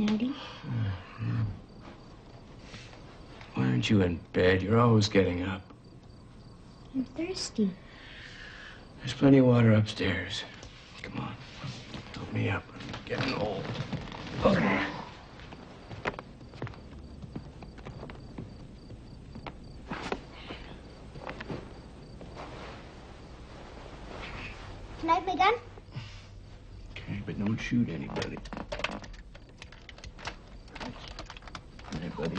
Daddy. Why aren't you in bed? You're always getting up. I'm thirsty. There's plenty of water upstairs. Come on. Help me up. I'm getting old. Okay. Can I have my gun? Okay, but don't shoot anybody. Hey, buddy.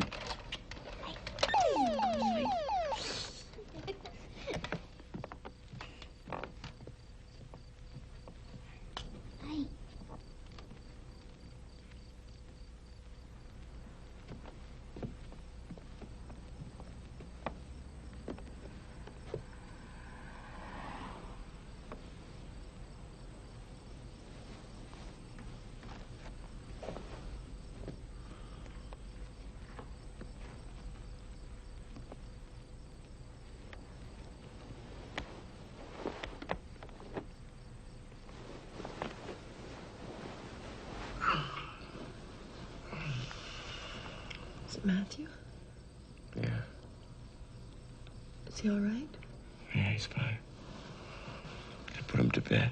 Matthew? Yeah. Is he all right? Yeah, he's fine. I put him to bed.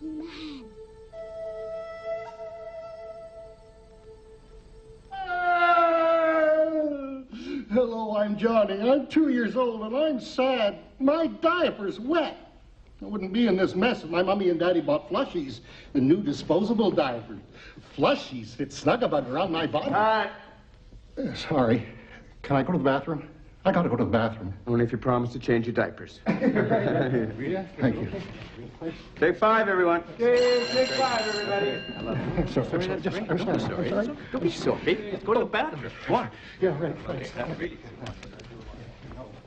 Man. Hello, I'm Johnny. I'm 2 years old and I'm sad. My diaper's wet. I wouldn't be in this mess if my mommy and daddy bought Flushies, the new disposable diaper. Flushies fit snug-a-bug around my body. Sorry. Can I go to the bathroom? I gotta go to the bathroom. Only if you promise to change your diapers. Thank you. Take 5, everyone. Take 5, everybody. I love you. I'm sorry. I'm sorry. Don't be sorry. Let's go to the bathroom. What? Yeah, right.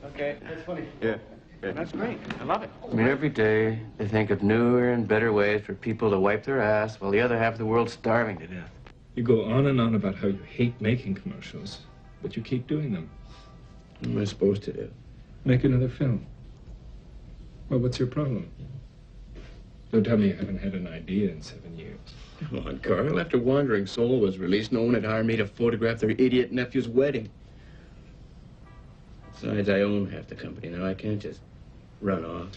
Okay. That's funny. Yeah. That's great. I love it. I mean, every day they think of newer and better ways for people to wipe their ass while the other half of the world's starving to death. You go on and on about how you hate making commercials, but you keep doing them. What am I supposed to do? Make another film. Well, what's your problem? Don't tell me you haven't had an idea in 7 years. Come on, Carl. After Wandering Soul was released, no one had hired me to photograph their idiot nephew's wedding. Besides, I own half the company now. I can't just run off.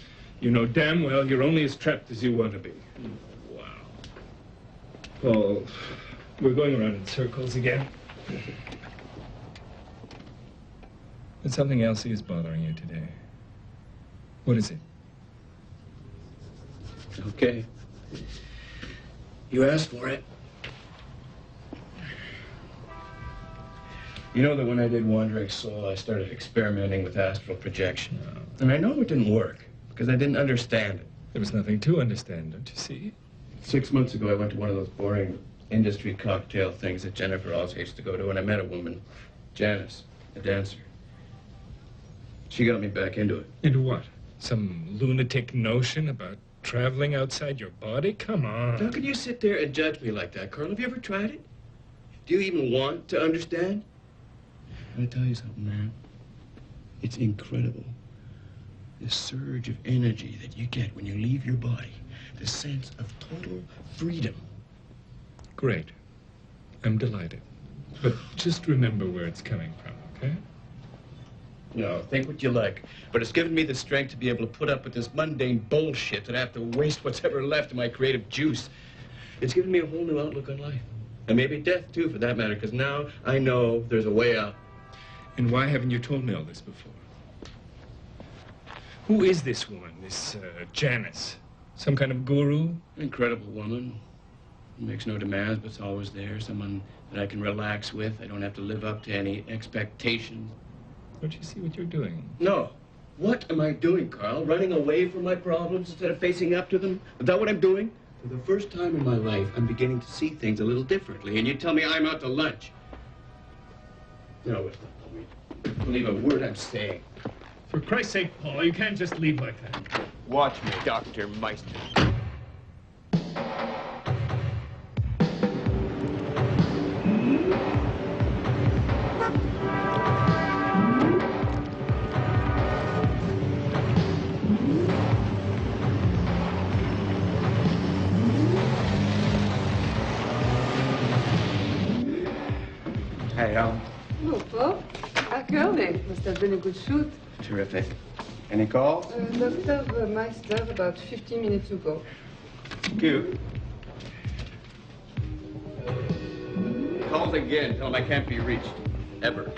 You know damn well you're only as trapped as you want to be. Wow. Paul, we're going around in circles again. But something else is bothering you today. What is it? Okay. You asked for it. You know that when I did Wandering Soul, I started experimenting with astral projection. And I know it didn't work, because I didn't understand it. There was nothing to understand, don't you see? 6 months ago, I went to one of those boring industry cocktail things that Jennifer always hates to go to, and I met a woman, Janice, a dancer. She got me back into it. Into what? Some lunatic notion about traveling outside your body? Come on. How could you sit there and judge me like that, Carl? Have you ever tried it? Do you even want to understand? I'm gonna tell you something, man. It's incredible. The surge of energy that you get when you leave your body. The sense of total freedom. Great. I'm delighted. But just remember where it's coming from, okay? No, think what you like. But it's given me the strength to be able to put up with this mundane bullshit and have to waste what's ever left of my creative juice. It's given me a whole new outlook on life. And maybe death, too, for that matter, because now I know there's a way out. And why haven't you told me all this before? Who is this woman, this Janice? Some kind of guru? Incredible woman. Makes no demands, but it's always there. Someone that I can relax with. I don't have to live up to any expectations. Don't you see what you're doing? No. What am I doing, Carl? Running away from my problems instead of facing up to them? Is that what I'm doing? For the first time in my life, I'm beginning to see things a little differently, and you tell me I'm out to lunch. No, it's not me. Don't believe a word I'm saying. For Christ's sake, Paul, you can't just leave like that. Watch me, Dr. Meister. Hello, Paul. Back early. Must have been a good shoot. Terrific. Any calls? Dr. Meister, about 15 minutes ago. Cute. Calls again. Tell him I can't be reached. Ever.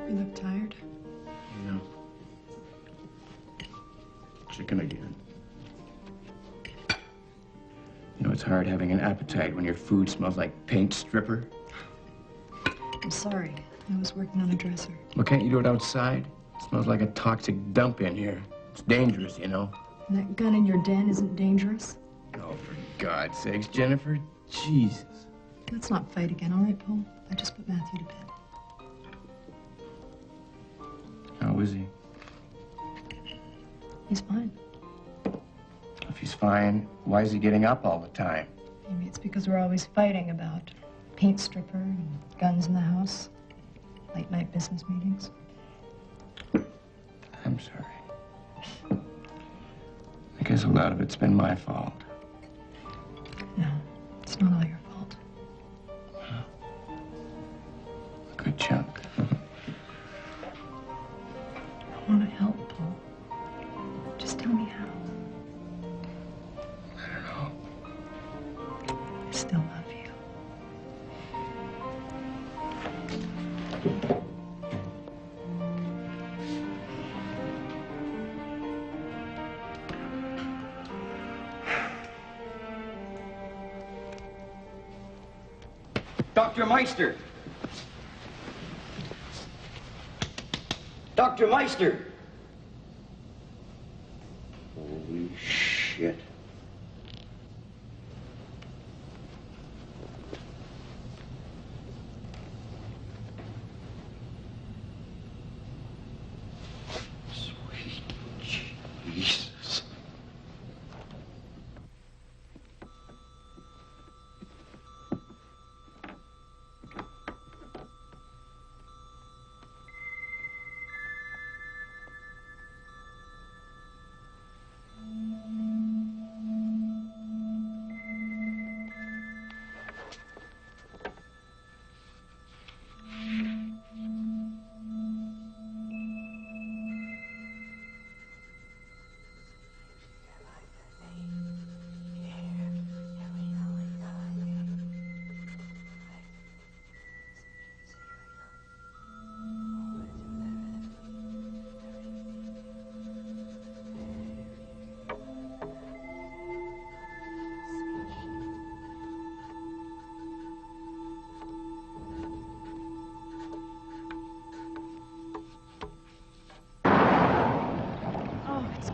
You look tired. No. Chicken again. You know, it's hard having an appetite when your food smells like paint stripper. I'm sorry. I was working on a dresser. Well, can't you do it outside? It smells like a toxic dump in here. It's dangerous, you know. And that gun in your den isn't dangerous? Oh, for God's sakes, Jennifer. Jesus. Let's not fight again, all right, Paul? I just put Matthew to bed. How is he? He's fine. If he's fine, why is he getting up all the time? Maybe it's because we're always fighting about paint stripper and guns in the house, late night business meetings. I'm sorry. I guess a lot of it's been my fault. No, it's not all your fault. A good chunk. I want to help, Paul. Just tell me how. I don't know. I still love you. Dr. Meister! Dr. Meister! Holy shit. Sweet Jesus.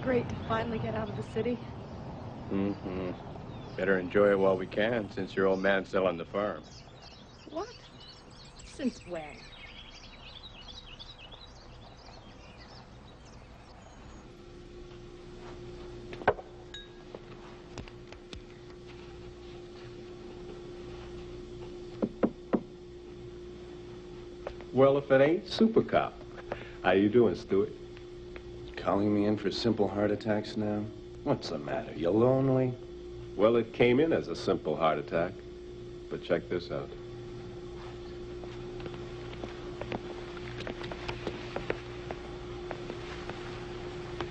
Great to finally get out of the city. Mm-hmm. Better enjoy it while we can, since your old man's selling the farm. What? Since when? Well, if it ain't Super Cop. How you doing, Stuart? Calling me in for simple heart attacks now? What's the matter? You lonely? Well, it came in as a simple heart attack. But check this out.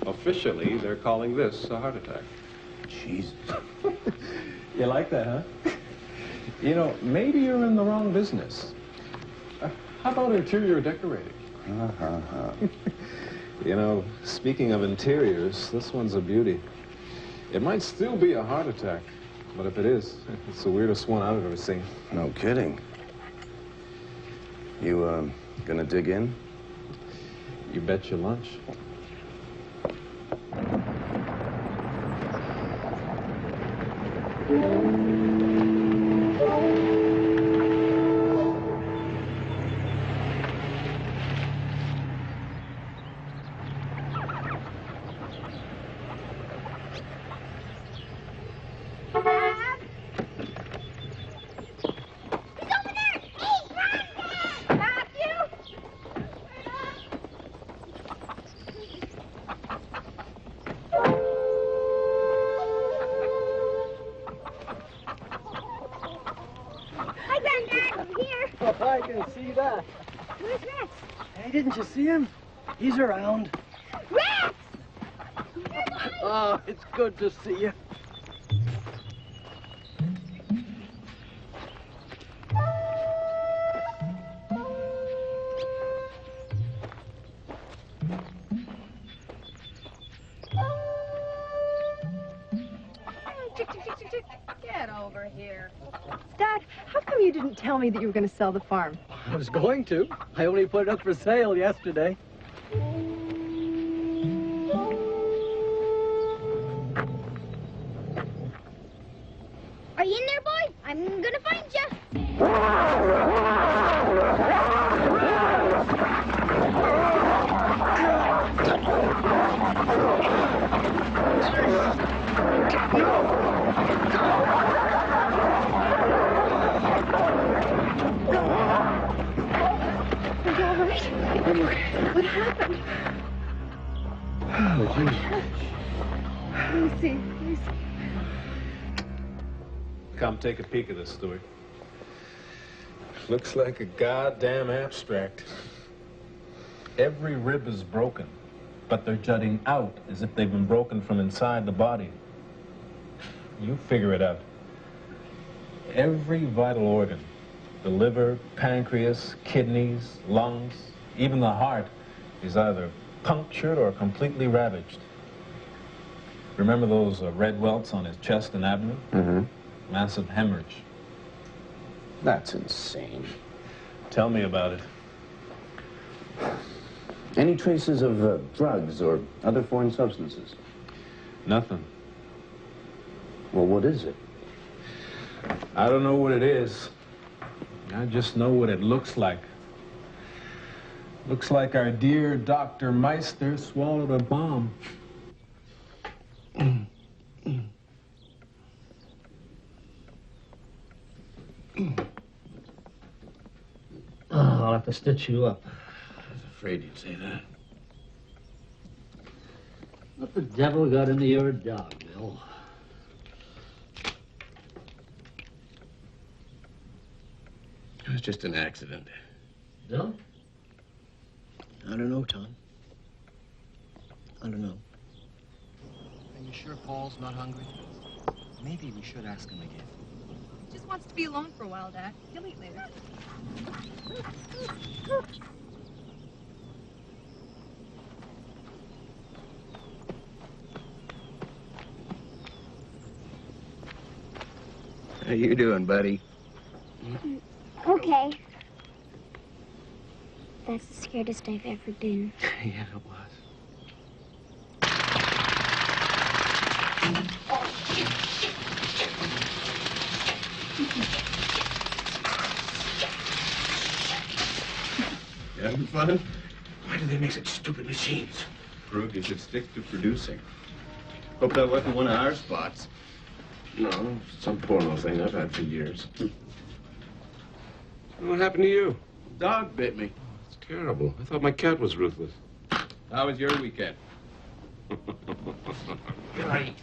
Officially, they're calling this a heart attack. Jesus. You like that, huh? You know, maybe you're in the wrong business. How about interior decorating? You know, speaking of interiors, this one's a beauty. It might still be a heart attack, but if it is, it's the weirdest one I've ever seen. No kidding. You, gonna dig in? You bet your lunch. I can see that. Where's Rex? Hey, didn't you see him? He's around. Rex! Oh, it's good to see you. Get over here. Dad, how come you didn't tell me that you were going to sell the farm? I was going to. I only put it up for sale yesterday. Are you in there, boy? I'm gonna find you. What happened? Oh, geez. Let me see. Come take a peek at this, Stuart. Looks like a goddamn abstract. Every rib is broken, but they're jutting out as if they've been broken from inside the body. You figure it out. Every vital organ, the liver, pancreas, kidneys, lungs, even the heart, is either punctured or completely ravaged. Remember those red welts on his chest and abdomen? Mm-hmm. Massive hemorrhage. That's insane. Tell me about it. Any traces of drugs or other foreign substances? Nothing. Well, what is it? I don't know what it is. I just know what it looks like. Looks like our dear Dr. Meister swallowed a bomb. I'll have to stitch you up. I was afraid you'd say that. What the devil got into your dog, Bill? It was just an accident. Bill? I don't know, Tom. I don't know. Are you sure Paul's not hungry? Maybe we should ask him again. He just wants to be alone for a while, Dad. He'll eat later. How you doing, buddy? Okay. That's the scaredest I've ever been. Yeah, it was. You having fun? Why do they make such stupid machines? Prove you should stick to producing. Hope that wasn't one of our spots. No, some porno thing I've had for years. What happened to you? Dog bit me. It's terrible. I thought my cat was ruthless. How was your weekend? Right.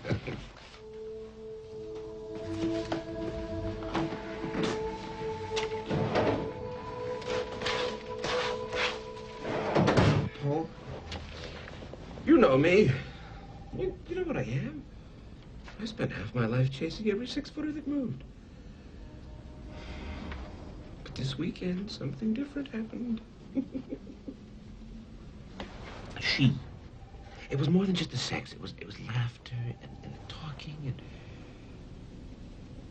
Paul? You know me. You know what I am. I spent half my life chasing every six-footer that moved. But this weekend, something different happened. She. It was more than just the sex. It was laughter and talking and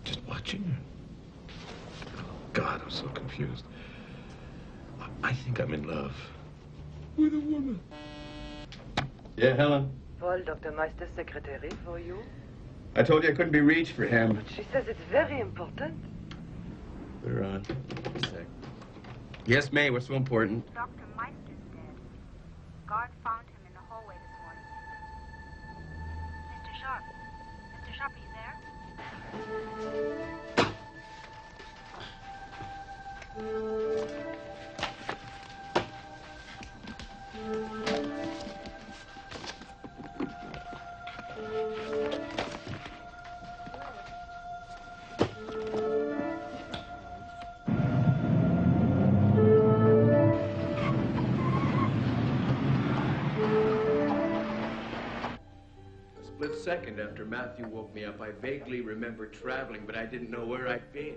just watching her. Oh, God, I'm so confused. I think I'm in love with a woman. Yeah, Helen? Paul, Dr. Meister's secretary for you. I told you I couldn't be reached for him. She says it's very important. Put her on. A sec. Yes, May, what's so important? Dr. Meister's dead. Guard found him in the hallway this morning. Mr. Sharp. Mr. Sharp, are you there? Second after Matthew woke me up, I vaguely remembered traveling, but I didn't know where I'd been.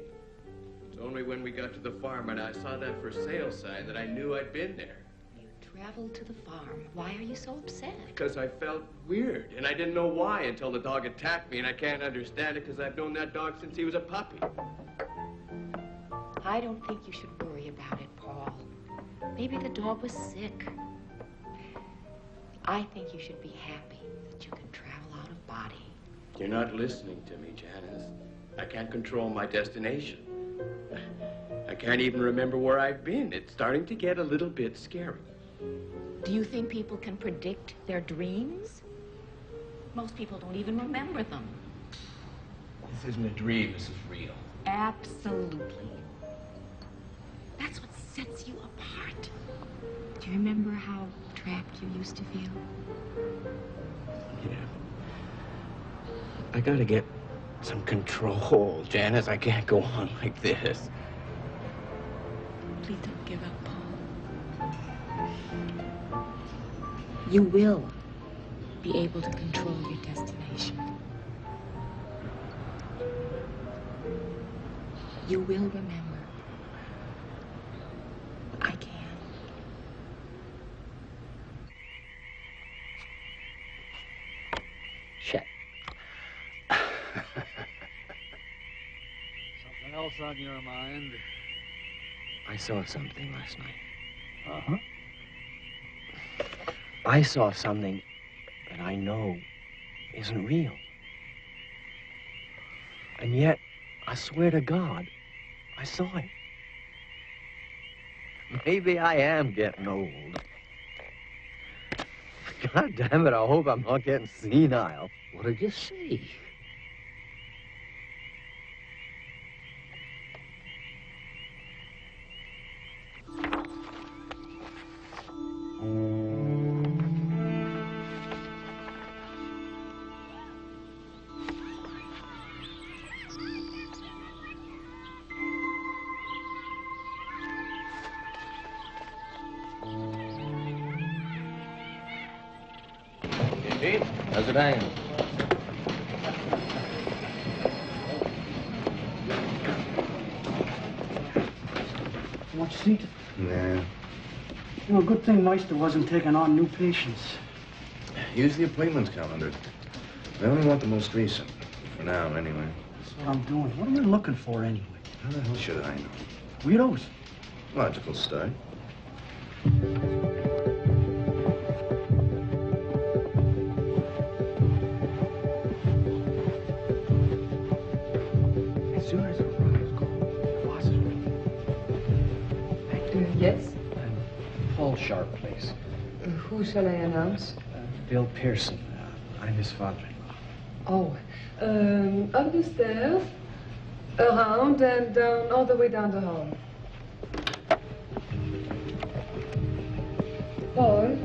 It's only when we got to the farm and I saw that for sale sign that I knew I'd been there. You traveled to the farm. Why are you so upset? Because I felt weird, and I didn't know why until the dog attacked me, and I can't understand it because I've known that dog since he was a puppy. I don't think you should worry about it, Paul. Maybe the dog was sick. I think you should be happy that you can travel out of body. You're not listening to me, Janice. I can't control my destination. I can't even remember where I've been. It's starting to get a little bit scary. Do you think people can predict their dreams? Most people don't even remember them. This isn't a dream, this is real. Absolutely. That's what sets you apart. Do you remember how trapped you used to feel? Yeah. I gotta get some control, Janice. I can't go on like this. Please don't give up, Paul. You will be able to control your destination. You will remember. I can. Shit. Something else on your mind? I saw something last night. Uh-huh. I saw something that I know isn't real. And yet, I swear to God, I saw it. Maybe I am getting old. God damn it, I hope I'm not getting senile. What did you see? How's it hanging? Want a seat? Nah. You know, good thing Meister wasn't taking on new patients. Use the appointments calendar. I only want the most recent. For now, anyway. That's what I'm doing. What are you looking for, anyway? How the hell should I know? Weirdos. Logical start. As soon as it arrives, call Philosophy. Yes? Paul Sharp, please. Who shall I announce? Bill Pearson. I'm his father-in-law. Oh, up the stairs, around and down, all the way down the hall. Paul,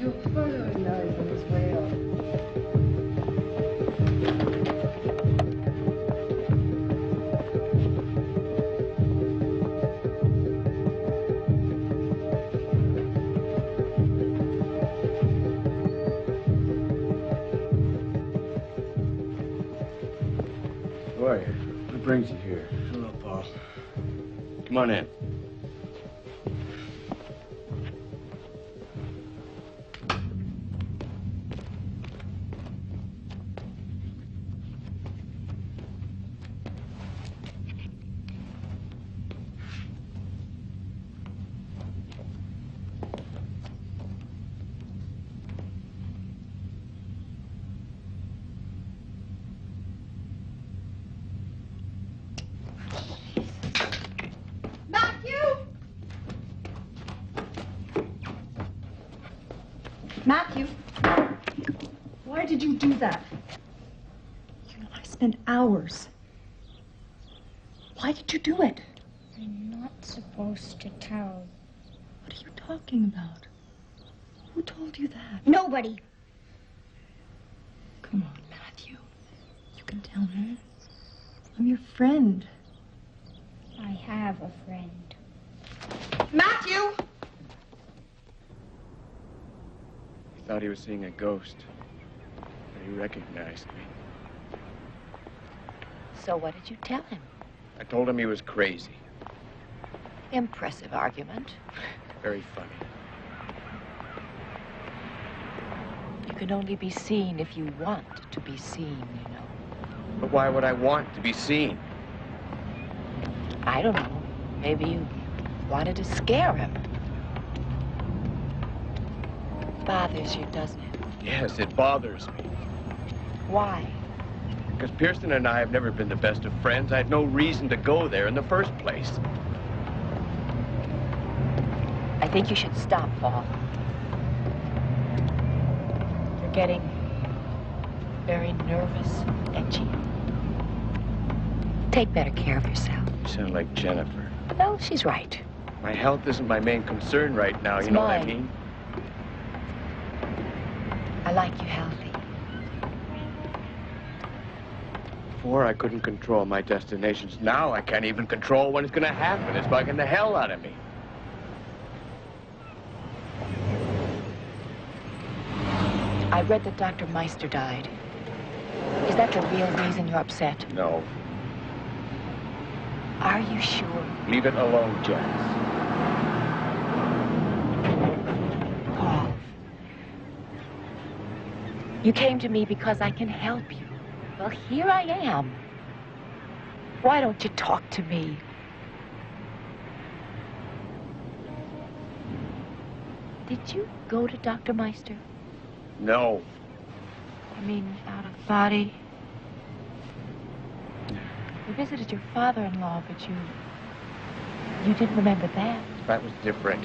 your father-in-law is on his way up. Who are you? What brings you here? Hello, Paul. Come on in. Matthew, why did you do that? You know, I spent hours. Why did you do it? I'm not supposed to tell. What are you talking about? Who told you that? Nobody. Come on, Matthew. You can tell me. I'm your friend. I have a friend. Matthew! He thought he was seeing a ghost, but he recognized me. So what did you tell him? I told him he was crazy. Impressive argument. Very funny. You can only be seen if you want to be seen, you know. But why would I want to be seen? I don't know. Maybe you wanted to scare him. Bothers you, doesn't it? Yes, it bothers me. Why? Because Pearson and I have never been the best of friends. I had no reason to go there in the first place. I think you should stop, Paul. You're getting very nervous, edgy. Take better care of yourself. You sound like Jennifer. No, she's right. My health isn't my main concern right now, It's you know what I mine. mean? I like you healthy. Before, I couldn't control my destinations. Now I can't even control when it's gonna happen. It's bugging the hell out of me. I read that Dr. Meister died. Is that the real reason you're upset? No. Are you sure? Leave it alone, Janice. Paul, you came to me because I can help you. Well, here I am. Why don't you talk to me? Did you go to Dr. Meister? No. I mean, out of body? You visited your father-in-law, but you didn't remember that. That was different.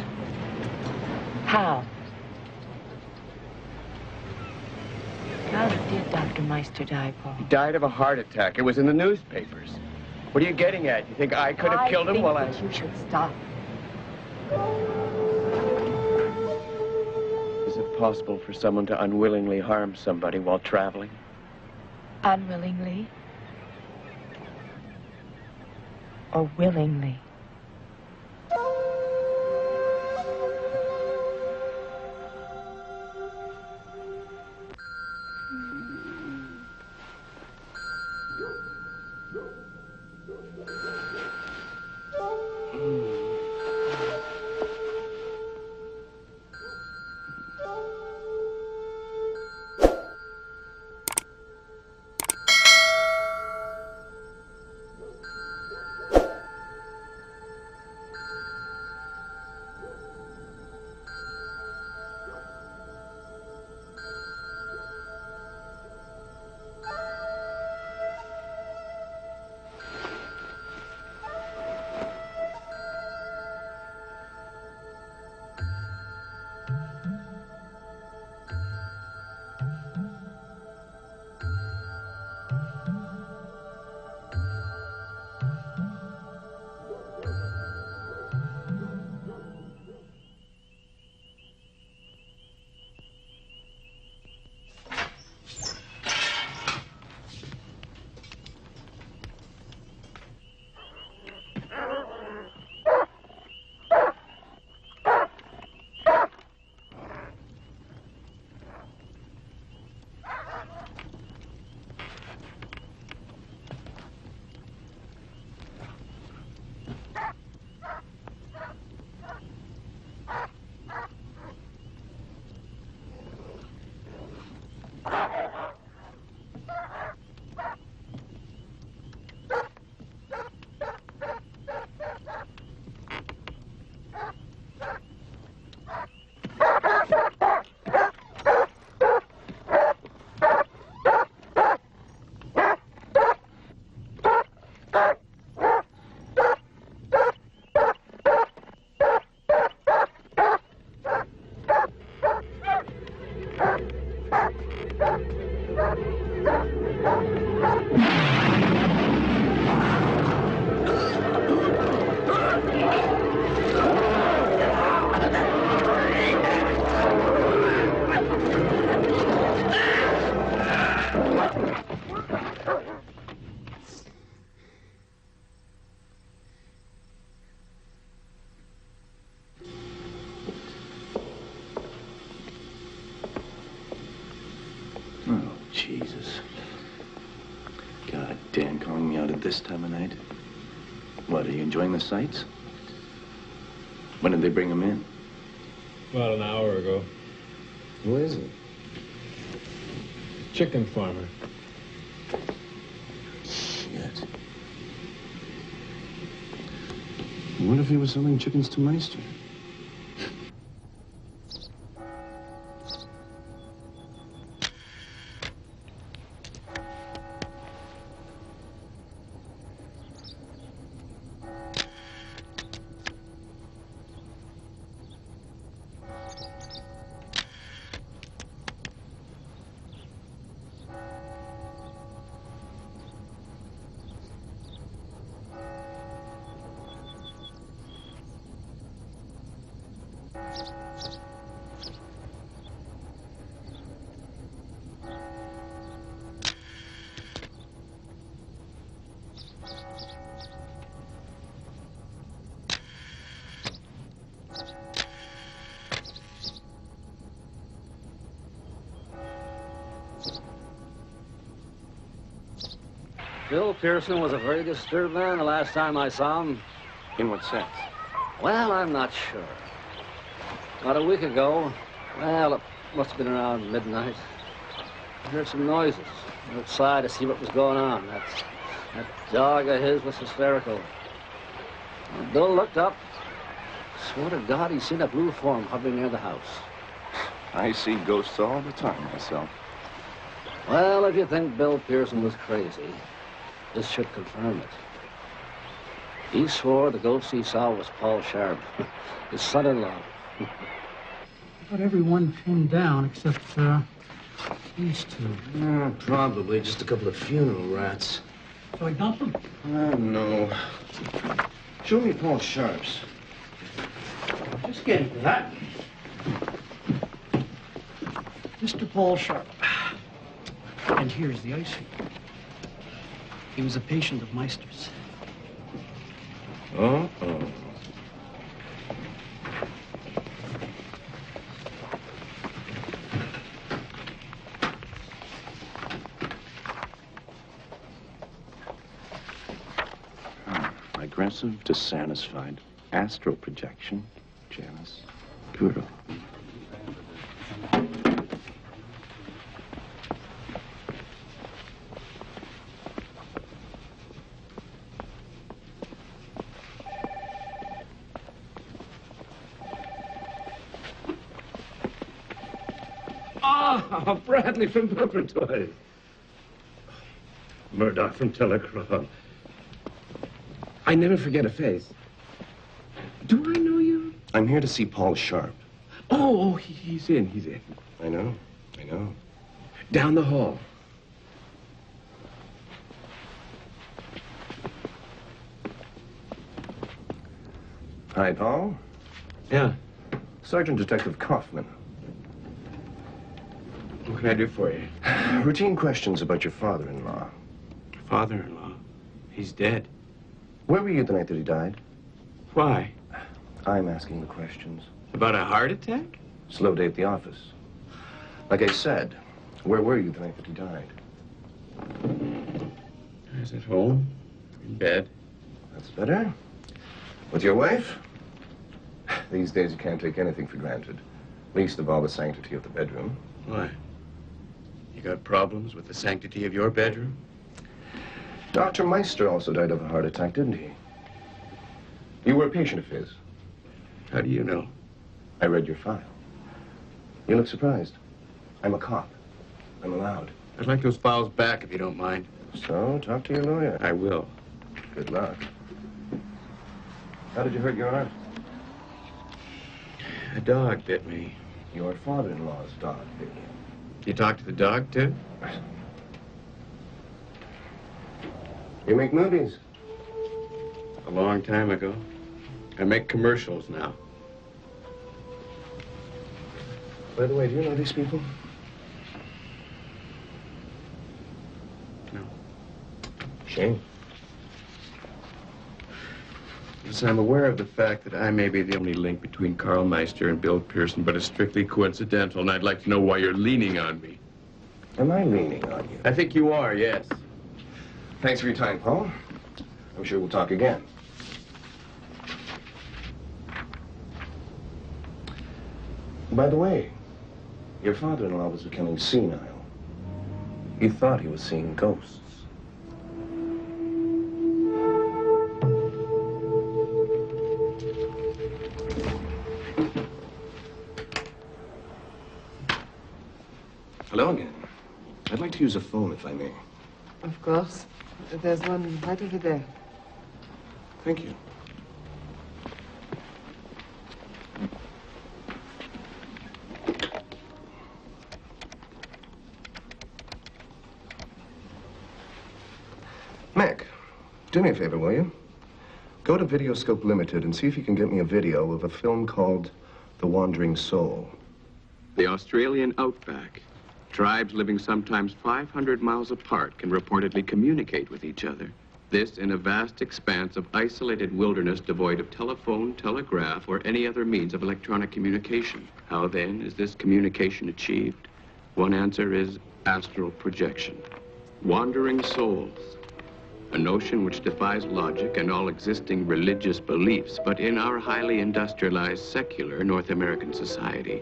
How? How did Dr. Meister die, Paul? He died of a heart attack. It was in the newspapers. What are you getting at? You think I could have killed him while I think that you should stop. Is it possible for someone to unwillingly harm somebody while traveling? Unwillingly? Or willingly? Jesus. God damn, calling me out at this time of night. What, are you enjoying the sights? When did they bring him in? About an hour ago. Who is it? Chicken farmer. Shit. What if he was selling chickens to Meister? Bill Pearson was a very disturbed man the last time I saw him. In what sense? Well, I'm not sure. About a week ago, well, it must have been around midnight, I heard some noises outside to see what was going on. That dog of his was hysterical. When Bill looked up, swore to God he'd seen a blue form hovering near the house. I see ghosts all the time myself. Well, if you think Bill Pearson was crazy, this should confirm it. He swore the ghost he saw was Paul Sharp, his son-in-law. I got everyone pinned down except these two. Probably just a couple of funeral rats. So I dump them? No. Show me Paul Sharp's. Just getting to that. Mr. Paul Sharp. And here's the icing. He was a patient of Meister's. Oh. Aggressive, dissatisfied, astral projection, jealous, brutal. Ah, Bradley from Purpertoy. Murdoch from Telecron. I never forget a face. Do I know you? I'm here to see Paul Sharp. Oh, he's in. I know. Down the hall. Hi, Paul. Yeah. Sergeant Detective Kaufman. What can I do for you? Routine questions about your father-in-law. Father-in-law? He's dead. Where were you the night that he died? Why? I'm asking the questions. About a heart attack? Slow day at the office. Like I said, where were you the night that he died? I was at home, in bed. That's better. With your wife? These days you can't take anything for granted. Least of all the sanctity of the bedroom. Why? You got problems with the sanctity of your bedroom? Dr. Meister also died of a heart attack, didn't he? You were a patient of his. How do you know? I read your file. You look surprised. I'm a cop. I'm allowed. I'd like those files back if you don't mind. So, talk to your lawyer. I will. Good luck. How did you hurt your arm? A dog bit me. Your father-in-law's dog bit you. You talked to the dog, too? You make movies? A long time ago. I make commercials now. By the way, do you know these people? No. Shame. Listen, I'm aware of the fact that I may be the only link between Carl Meister and Bill Pearson, but it's strictly coincidental, and I'd like to know why you're leaning on me. Am I leaning on you? I think you are, yes. Thanks for your time, Paul. I'm sure we'll talk again. By the way, your father-in-law was becoming senile. He thought he was seeing ghosts. Hello again. I'd like to use a phone, if I may. Of course. There's one right over there. Thank you. Mac, do me a favor, will you? Go to Videoscope Limited and see if you can get me a video of a film called The The wandering soul. The Australian outback. Tribes living sometimes 500 miles apart can reportedly communicate with each other. This in a vast expanse of isolated wilderness devoid of telephone, telegraph, or any other means of electronic communication. How then is this communication achieved? One answer is astral projection. Wandering souls. A notion which defies logic and all existing religious beliefs, but in our highly industrialized, secular North American society,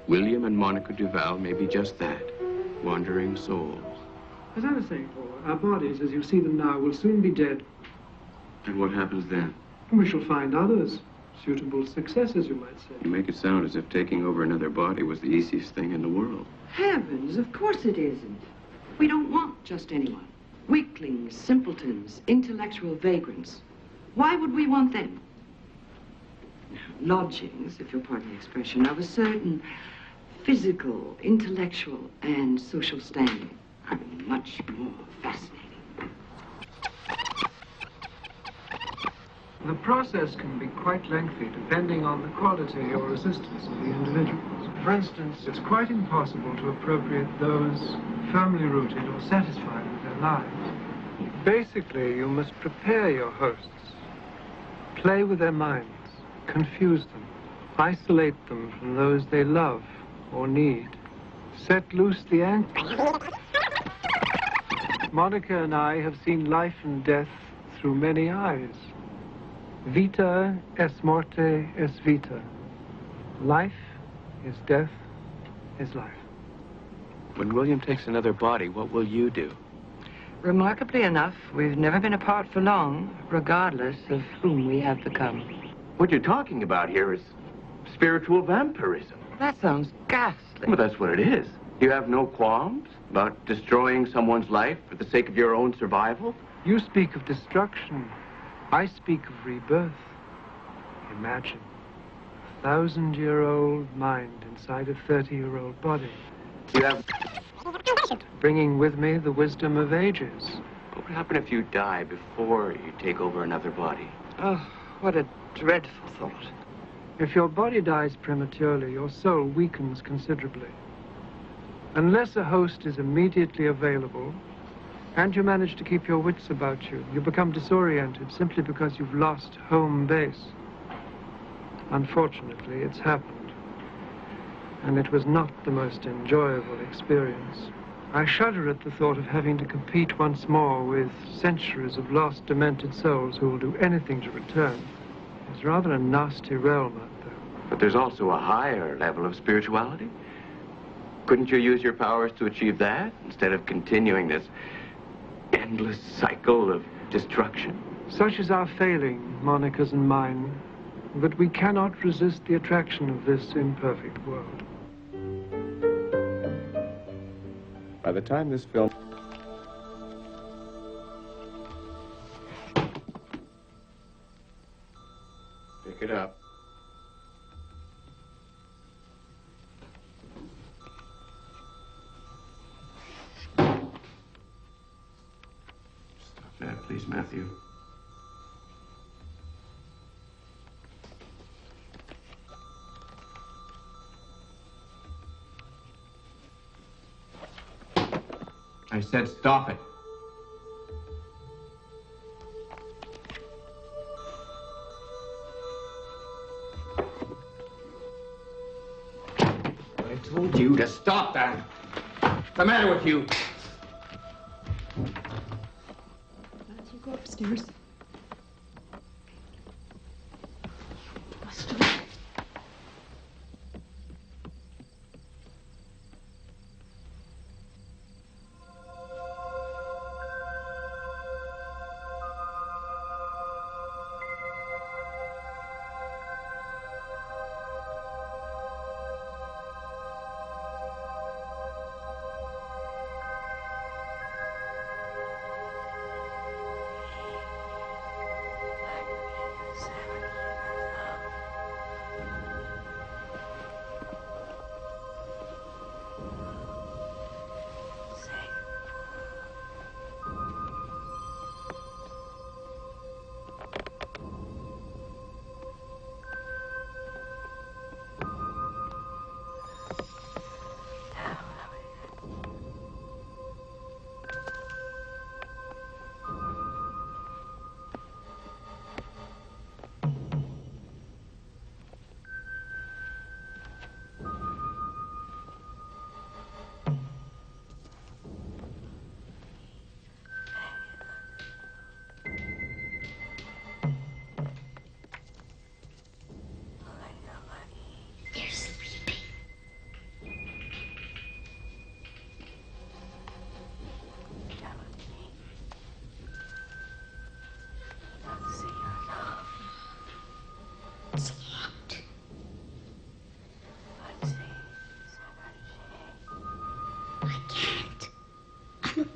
William and Monica Duval may be just that, wandering souls. As I was saying, Paul, our bodies, as you see them now, will soon be dead. And what happens then? We shall find others, suitable successors, you might say. You make it sound as if taking over another body was the easiest thing in the world. Heavens, of course it isn't. We don't want just anyone. Weaklings, simpletons, intellectual vagrants. Why would we want them? Lodgings, if you'll pardon the expression, of a certain physical, intellectual, and social standing are much more fascinating. The process can be quite lengthy, depending on the quality or resistance of the individuals. For instance, it's quite impossible to appropriate those firmly rooted or satisfied with their lives. Basically, you must prepare your hosts, play with their minds, confuse them, isolate them from those they love or need, set loose the anchor. Monica and I have seen life and death through many eyes. Vita es morte es vita. Life is death is life. When William takes another body, what will you do? Remarkably enough, we've never been apart for long, regardless of whom we have become. What you're talking about here is spiritual vampirism. That sounds ghastly. Well, that's what it is. You have no qualms about destroying someone's life for the sake of your own survival? You speak of destruction. I speak of rebirth. Imagine a 1,000-year-old mind inside a 30-year-old body. You have... Bringing with me the wisdom of ages. What would happen if you die before you take over another body? Oh, what a dreadful thought. If your body dies prematurely, your soul weakens considerably. Unless a host is immediately available, and you manage to keep your wits about you, you become disoriented simply because you've lost home base. Unfortunately, it's happened. And it was not the most enjoyable experience. I shudder at the thought of having to compete once more with centuries of lost, demented souls who will do anything to return. It's rather a nasty realm out there. But there's also a higher level of spirituality. Couldn't you use your powers to achieve that instead of continuing this endless cycle of destruction? Such is our failing, Monica's and mine, but we cannot resist the attraction of this imperfect world. By the time this film... Pick it up. Stop that, please, Matthew. I said stop it. I told you to stop that. What's the matter with you? Matthew, go upstairs.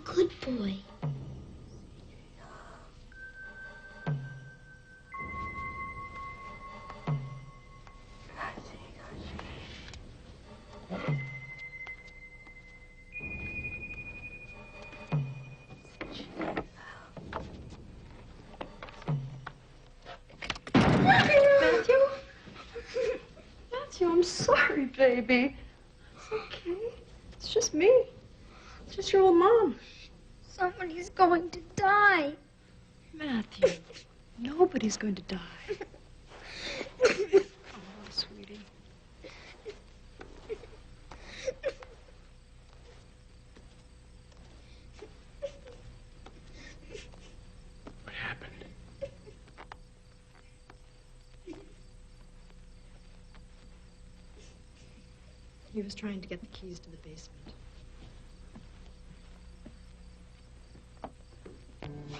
good boy. Matthew? Matthew, I'm sorry, baby. It's okay. It's just me. It's just your old mom. Somebody's going to die. Matthew, nobody's going to die. Oh, sweetie. What happened? He was trying to get the keys to the basement.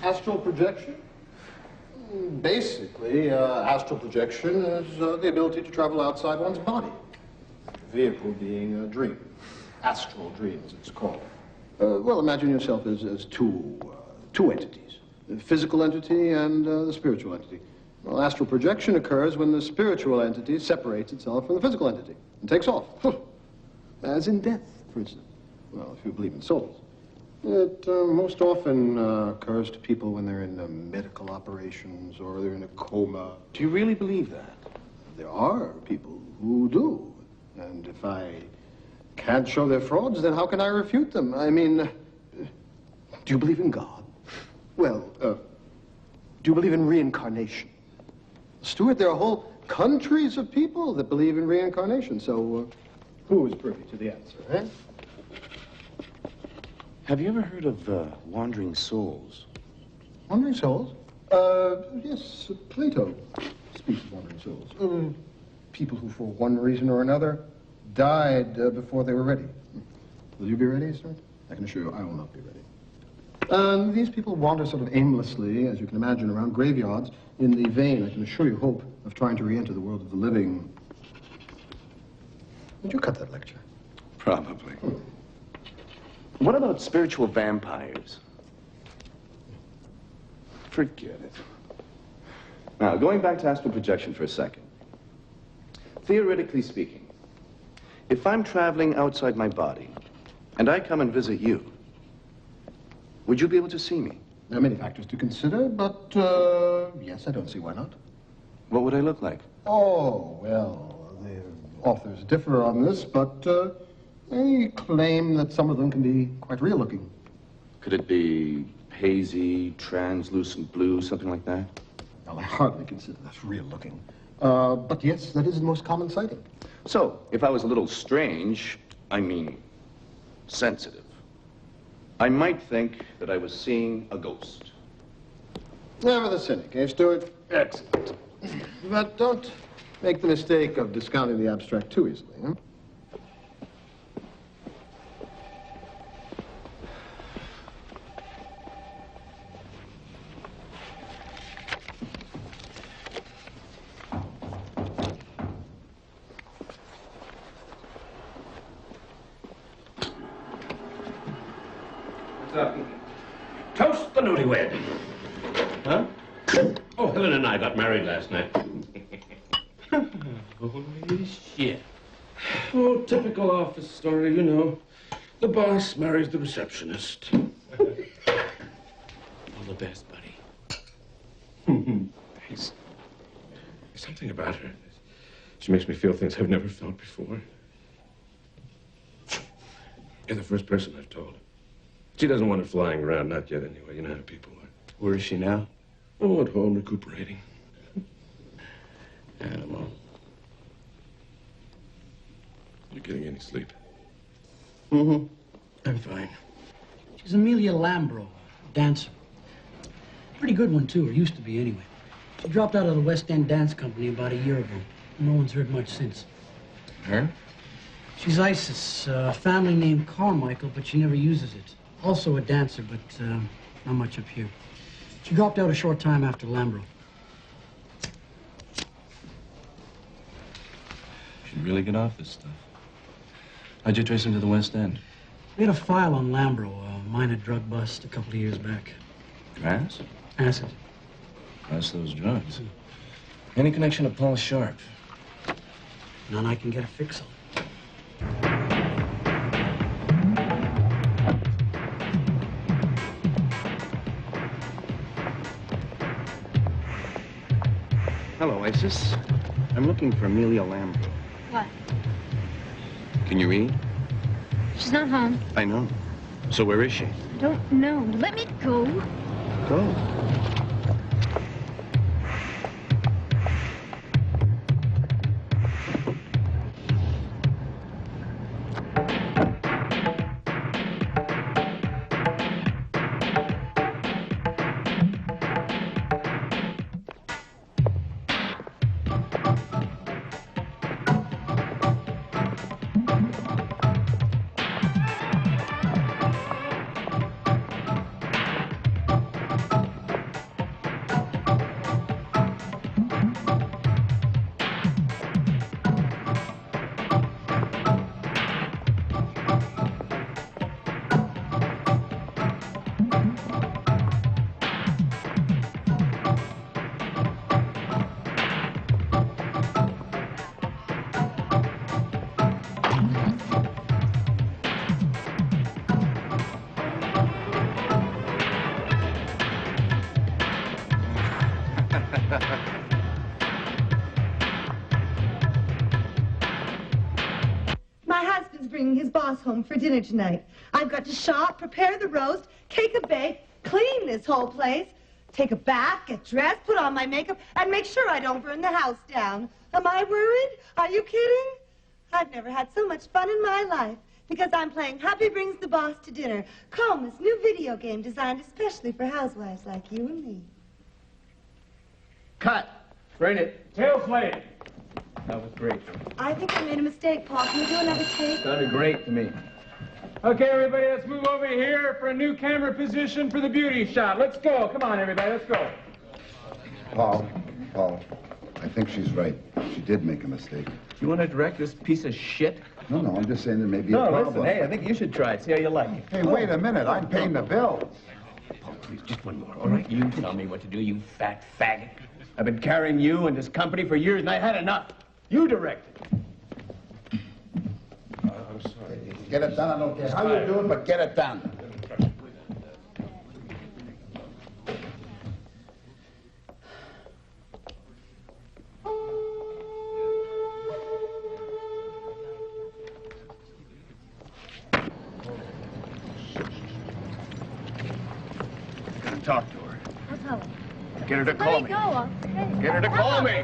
Astral projection? Basically, astral projection is the ability to travel outside one's body. The vehicle being a dream. Astral dream, as it's called. Well, imagine yourself as two entities. The physical entity and the spiritual entity. Well, astral projection occurs when the spiritual entity separates itself from the physical entity and takes off. As in death, for instance. Well, if you believe in souls. It most often occurs to people when they're in medical operations or they're in a coma. Do you really believe that? There are people who do. And if I can't show they're frauds, then how can I refute them? I mean, do you believe in God? Well, do you believe in reincarnation? Stuart, there are whole countries of people that believe in reincarnation, so who is privy to the answer, eh? Have you ever heard of wandering souls? Wandering souls? Yes, Plato speaks of wandering souls. People who, for one reason or another, died before they were ready. Will you be ready, sir? I can assure you I will not be ready. These people wander sort of aimlessly, as you can imagine, around graveyards in the vain, I can assure you, hope of trying to re-enter the world of the living. Would you cut that lecture? Probably. What about spiritual vampires? Forget it. Now, going back to astral projection for a second. Theoretically speaking, if I'm traveling outside my body and I come and visit you, would you be able to see me? There are many factors to consider, but yes, I don't see why not. What would I look like? Oh, well, the authors differ on this, but they claim that some of them can be quite real looking. Could it be hazy, translucent blue, something like that? Well, I hardly consider that real looking. But yes, that is the most common sighting. So, if I was a little strange, I mean sensitive, I might think that I was seeing a ghost. Never the cynic, eh, Stuart? Excellent. But don't make the mistake of discounting the abstract too easily, huh? Toast the newlywed. Huh? Oh, Helen and I got married last night. Holy shit. Oh, typical office story, you know. The boss marries the receptionist. All the best, buddy. There's something about her. She makes me feel things I've never felt before. You're the first person I've told. She doesn't want it flying around, not yet anyway. You know how people are. Where is she now? Oh, at home, recuperating. Animal. You getting any sleep? Mm-hmm. I'm fine. She's Amelia Lambro, dancer. Pretty good one, too, or used to be anyway. She dropped out of the West End Dance Company about a year ago. No one's heard much since. Her? She's Isis, a family named Carmichael, but she never uses it. Also a dancer, but not much up here. She dropped out a short time after Lambro. Should really get off this stuff. How'd you trace him to the West End? We had a file on Lambro. minor drug bust a couple of years back. Grass? Acid. That's those drugs. Any connection to Paul Sharp? None I can get a fix on. Hello, Isis. I'm looking for Amelia Lambro. What? Can you read? She's not home. I know. So where is she? I don't know. Let me go. Go. My husband's bringing his boss home for dinner tonight. I've got to shop, prepare the roast, cake a bake, clean this whole place, take a bath, get dressed, put on my makeup, and make sure I don't burn the house down. Am I worried? Are you kidding? I've never had so much fun in my life because I'm playing Happy Brings the Boss to Dinner, Coleman's new video game designed especially for housewives like you and me. Cut. Bring it. Tail flame. That was great. I think I made a mistake, Paul. Can we do another take? Sounded great to me. Okay, everybody, let's move over here for a new camera position for the beauty shot. Let's go. Come on, everybody, let's go. Paul, I think she's right. She did make a mistake. You want to direct this piece of shit? No, I'm just saying there may be a No, problem. listen, hey, I think you should try it. See how you like it. Hey, wait a minute. I'm paying the bills. Paul, please, just one more, all right? You tell me what to do, you fat faggot. I've been carrying you and this company for years, and I had enough. You direct it. I'm sorry. Get it done. I don't care how you do it, but get it done. Gotta talk to her. I'll tell her. Get her to call me. Get her to call me.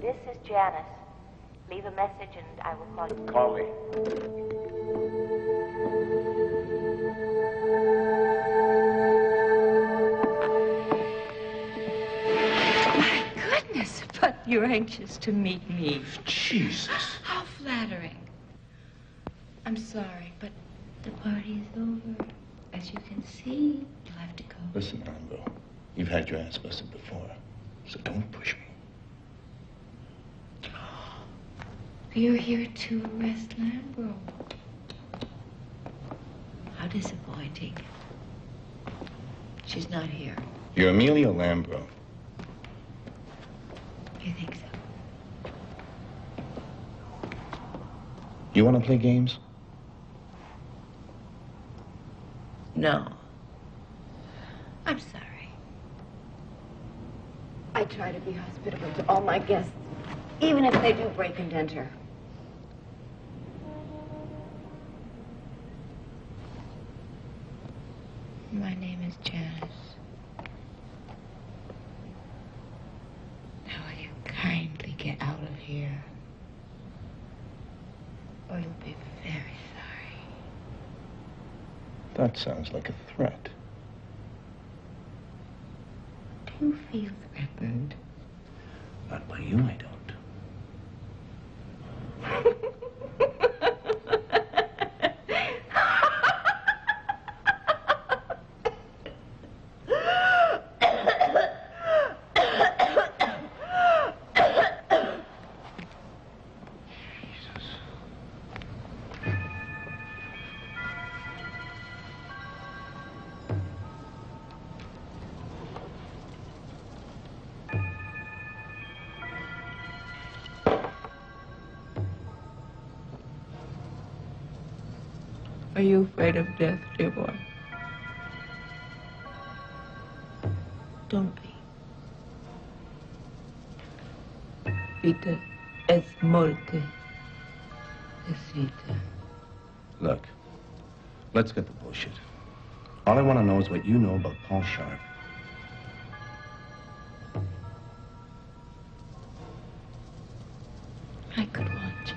This is Janice. Leave a message and I will call you. Call me. Goodness, but you're anxious to meet me. Jesus. How flattering. I'm sorry, but the party is over. As you can see, you'll have to go. Listen, Rambo, you've had your ass busted before, so don't push me. You're here to arrest Lambro. How disappointing. She's not here. You're Amelia Lambro. You think so? You want to play games? No. I'm sorry. I try to be hospitable to all my guests, even if they do break and enter. My name is Janice. Now will you kindly get out of here? Or you'll be very sorry. That sounds like a threat. Do you feel threatened? Not by you, I don't. Are you afraid of death, dear boy? Don't be. Vita es muerte. Es vita. Look, let's get the bullshit. All I want to know is what you know about Paul Sharp. I could want you.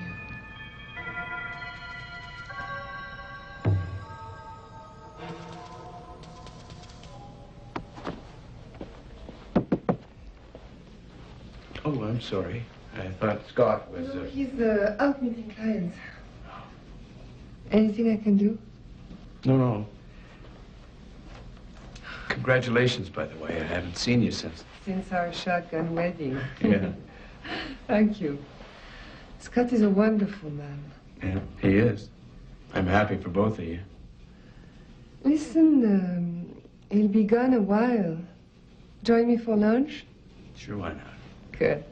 Oh, I'm sorry. I thought Scott was... No, he's out meeting clients. Anything I can do? No. Congratulations, by the way. I haven't seen you since... Since our shotgun wedding. Yeah. Thank you. Scott is a wonderful man. Yeah, he is. I'm happy for both of you. Listen, he'll be gone a while. Join me for lunch? Sure, why not? Good.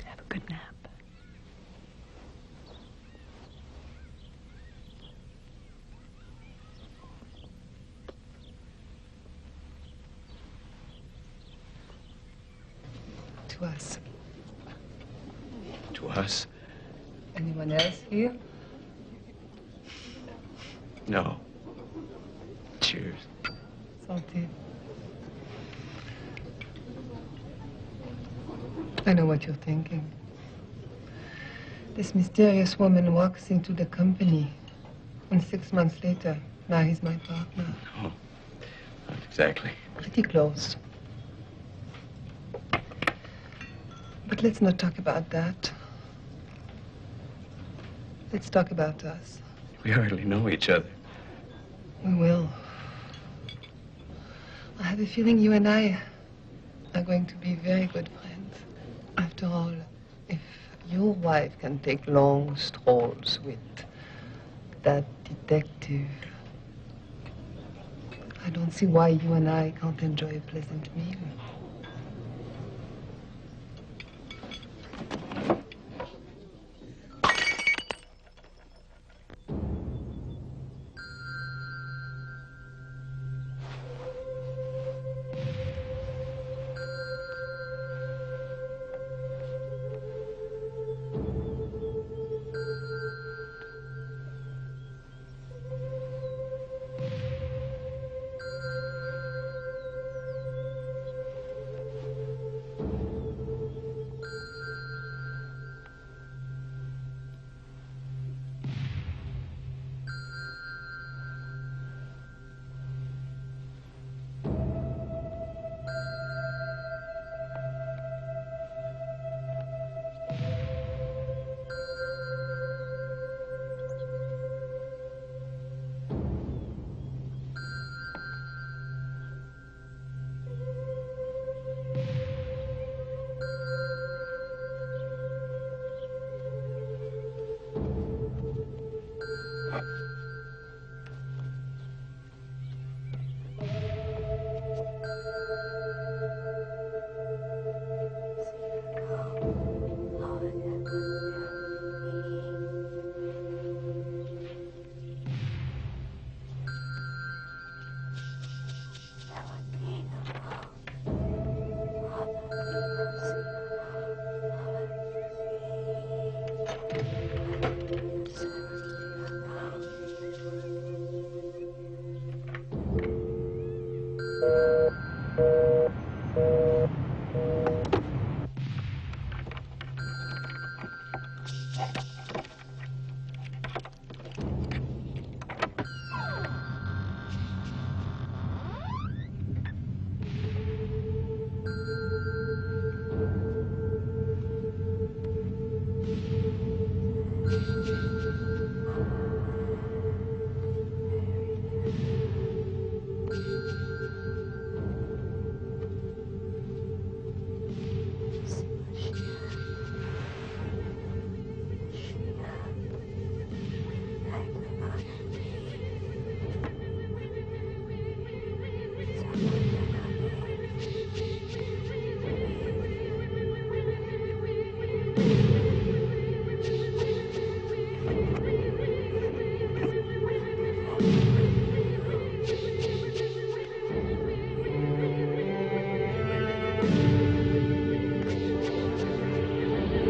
Have a good nap. To us. To us? Anyone else here? No. Cheers. Santé. I know what you're thinking. This mysterious woman walks into the company, and 6 months later, marries my partner. No, not exactly. Pretty close. But let's not talk about that. Let's talk about us. We hardly know each other. We will. I have a feeling you and I are going to be very good friends. After all, if your wife can take long strolls with that detective, I don't see why you and I can't enjoy a pleasant meal.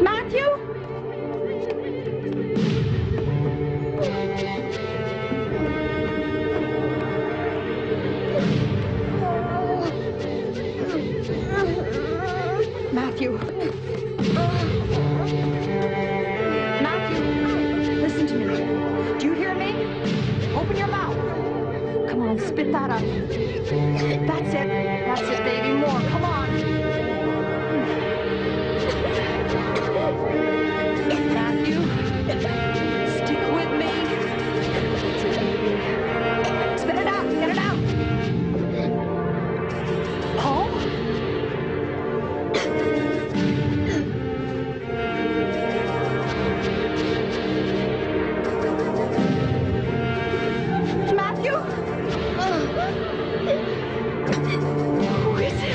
Matthew? Matthew. Matthew, listen to me. Do you hear me? Open your mouth. Come on, spit that up. That's it. That's it, baby. More. Come on. Matthew, stick with me. That's it, baby. Spit it out. Get it out. Paul? Matthew? Who is it?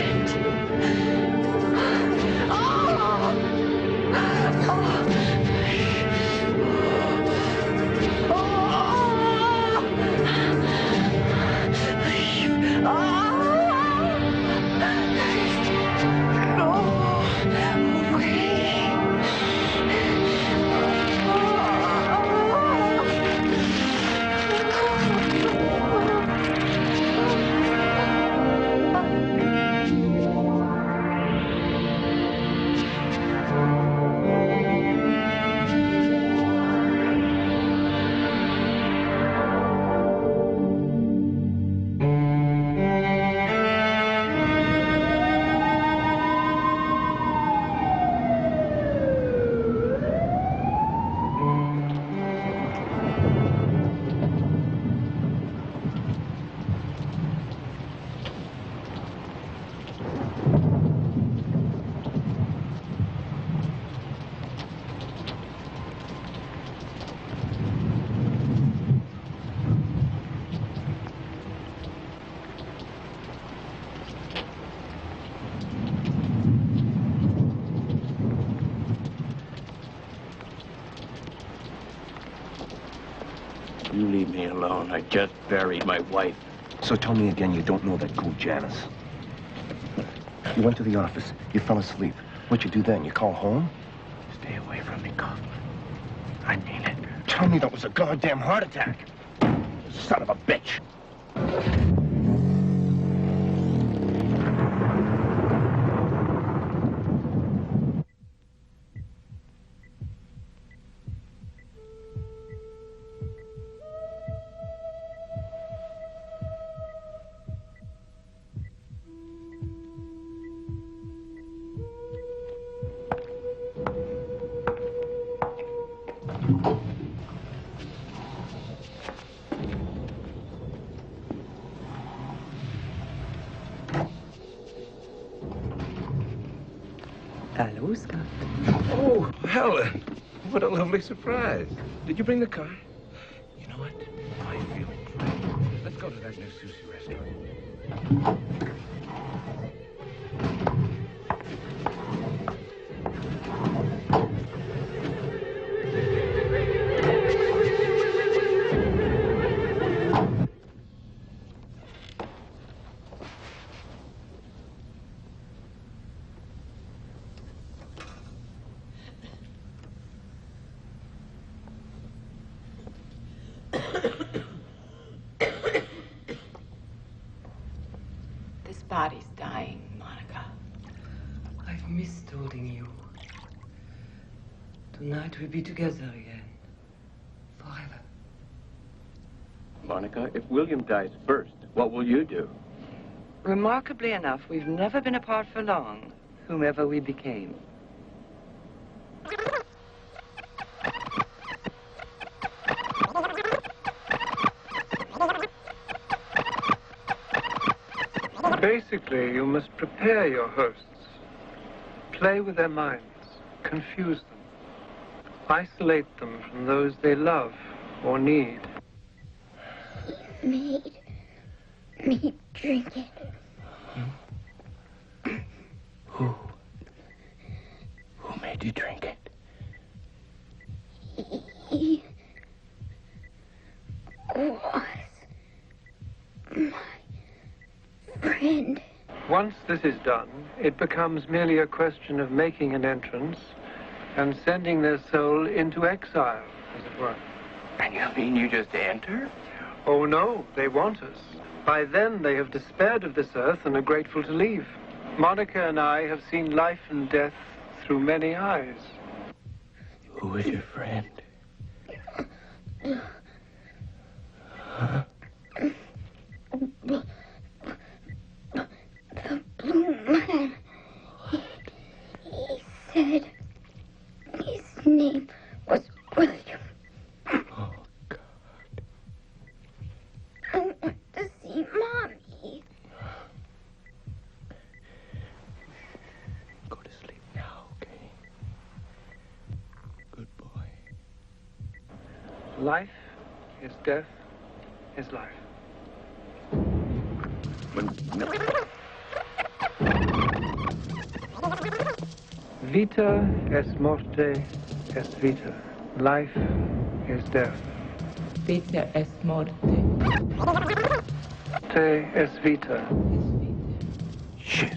You leave me alone. I just buried my wife. So tell me again you don't know that cool Janice. You went to the office. You fell asleep. What'd you do then? You call home? Stay away from me, Coughlin. I mean it. Tell me that was a goddamn heart attack. Son of a bitch. Hello, Scott. Oh, Helen. What a lovely surprise. Did you bring the car? You know what? I feel great. Let's go to that new sushi restaurant. This body's dying, Monica. I've missed holding you. Tonight we'll be together again. Forever. Monica, if William dies first, what will you do? Remarkably enough, we've never been apart for long, whomever we became. Basically, you must prepare your hosts. Play with their minds. Confuse them. Isolate them from those they love or need. Made me drink it. Who made you drink it? He was. Friend. Once this is done, it becomes merely a question of making an entrance and sending their soul into exile, as it were. And you mean you just enter? Oh, no, they want us. By then, they have despaired of this earth and are grateful to leave. Monica and I have seen life and death through many eyes. Who is your friend? Huh? The blue man. He said his name was William. Oh, God. I want to see Mommy. Go to sleep now, okay? Good boy. Life is death is life. Vita est morte est vita. Life is death. Vita est morte. Te est vita. Shit.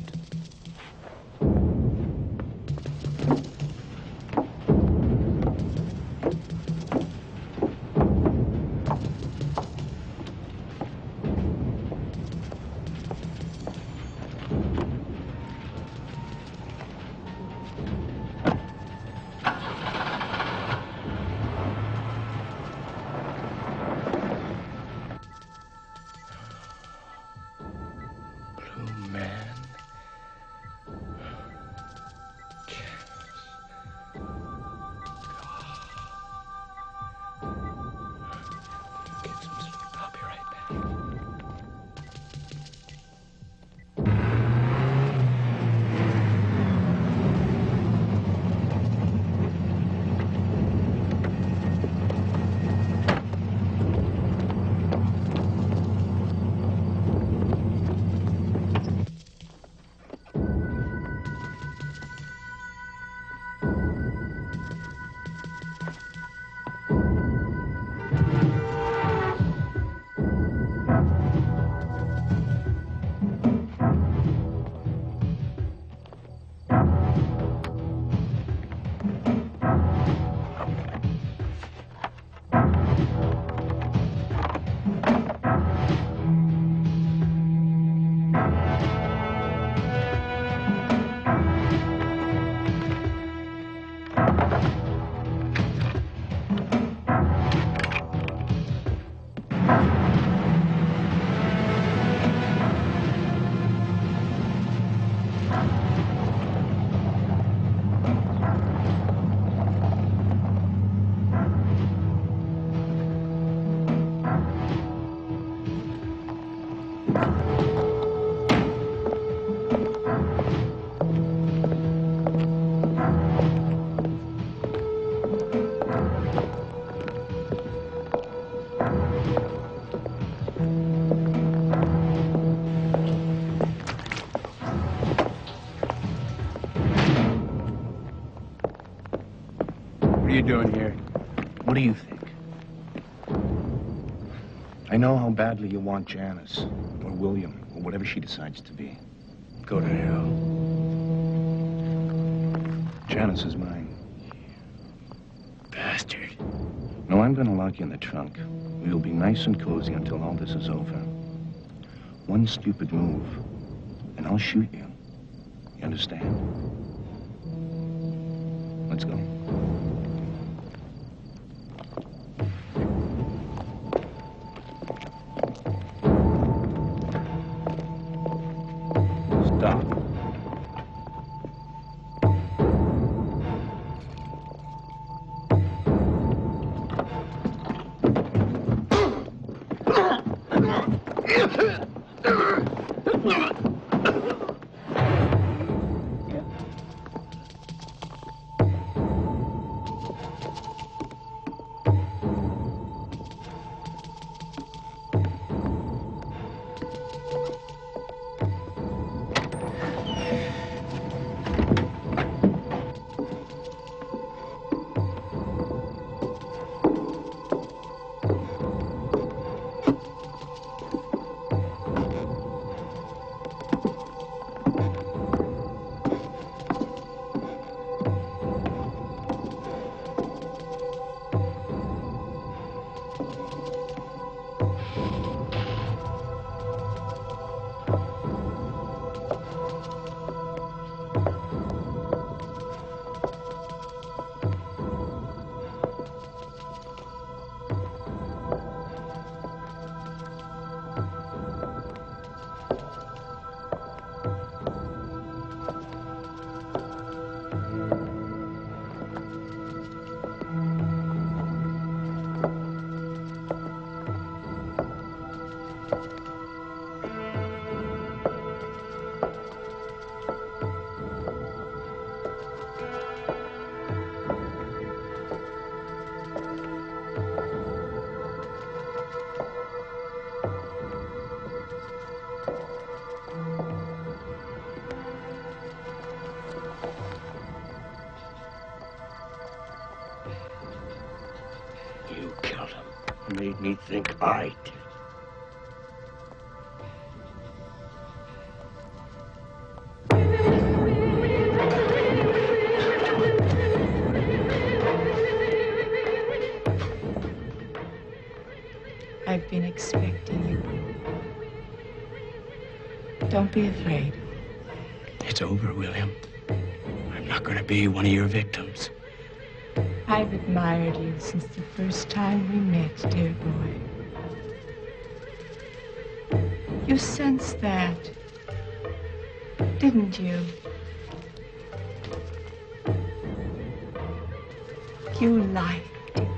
What are you doing here? What do you think? I know how badly you want Janice, or William, or whatever she decides to be. Go to hell. Janice is mine. Bastard. No, I'm gonna lock you in the trunk. We'll be nice and cozy until all this is over. One stupid move, and I'll shoot you. You understand? Let's go. Stop. Let me think I did. I've been expecting you. Don't be afraid. It's over, William. I'm not going to be one of your victims. I've admired you since the first time we met, dear boy. You sensed that, didn't you? You liked it.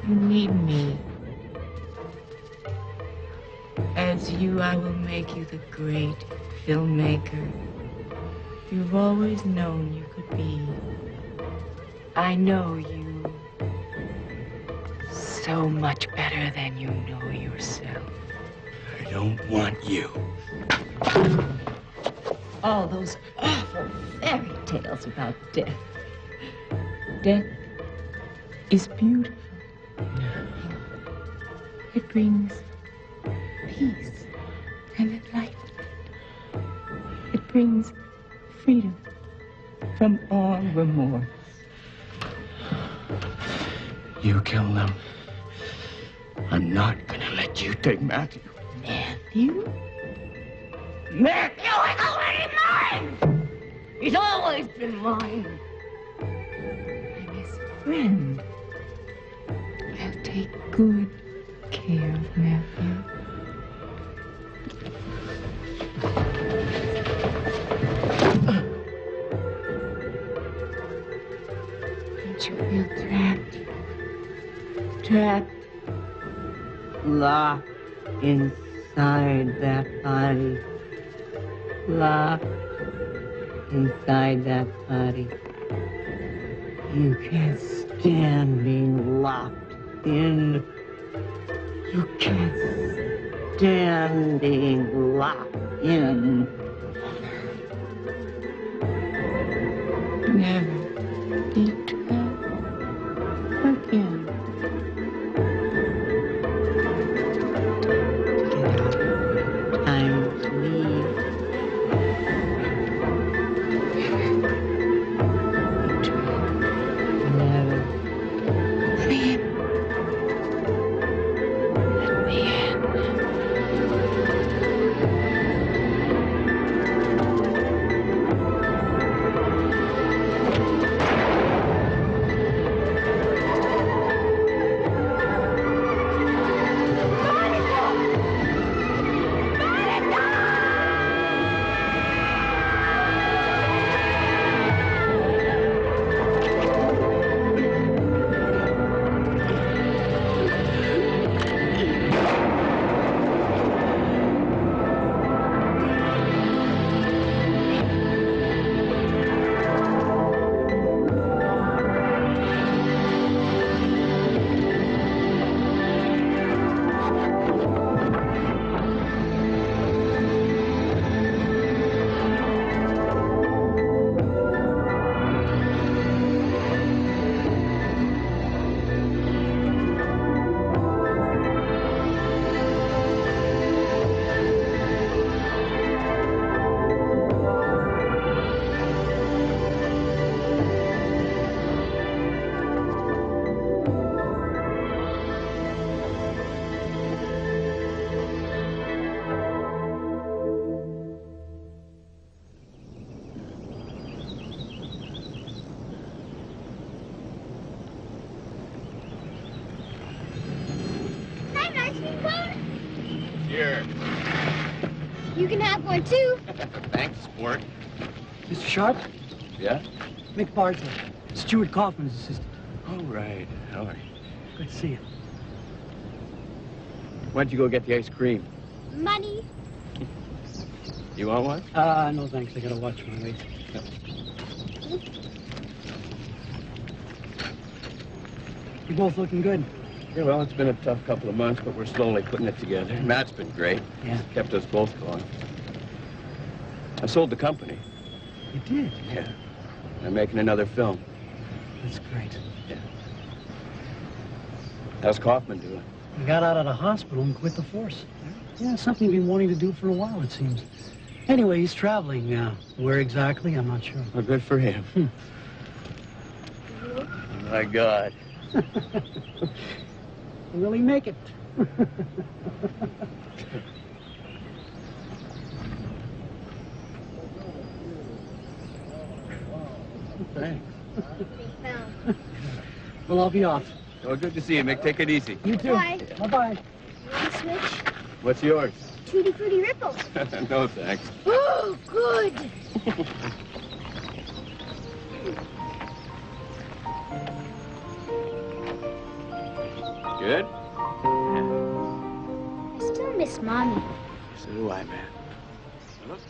You need me. As you, I will make you the great filmmaker you've always known you could be. I know you so much better than you know yourself. I don't want you. All those awful fairy tales about death. Death is beautiful. It brings peace and enlightenment. It brings freedom from all remorse. You kill them. I'm not going to let you take Matthew. Matthew? Matthew is already mine! He's always been mine. I'm his friend. I'll take good care of Matthew. Don't you feel trapped? Trapped. Locked inside that body. Locked inside that body. You can't stand being locked in. You can't stand being locked in. Never be trapped again. Time to leave. Never. Let me in. Let me in. You can have one too. Thanks, sport. Mr. Sharp? Yeah? Mick Bartlett. Stuart Kaufman's assistant. Oh, right. How are you? Good to see you. Why don't you go get the ice cream? Money. You want one? No thanks. I gotta watch my weight. You're both looking good. Yeah, well, it's been a tough couple of months, but we're slowly putting it together. Matt's been great. Yeah. Kept us both going. I sold the company. You did? Yeah. I'm making another film. That's great. Yeah. How's Kaufman doing? He got out of the hospital and quit the force. Yeah, something he's been wanting to do for a while, it seems. Anyway, he's traveling now. Where exactly, I'm not sure. Well, good for him. Oh, my God. Will he make it? Thanks. Well, I'll be off. Well, good to see you, Mick. Take it easy. You too. Bye. Bye-bye. You want to switch? What's yours? Tutti Frutti Ripples. No, thanks. Oh, good. Good? I still miss Mommy. So do I, man. Now, look.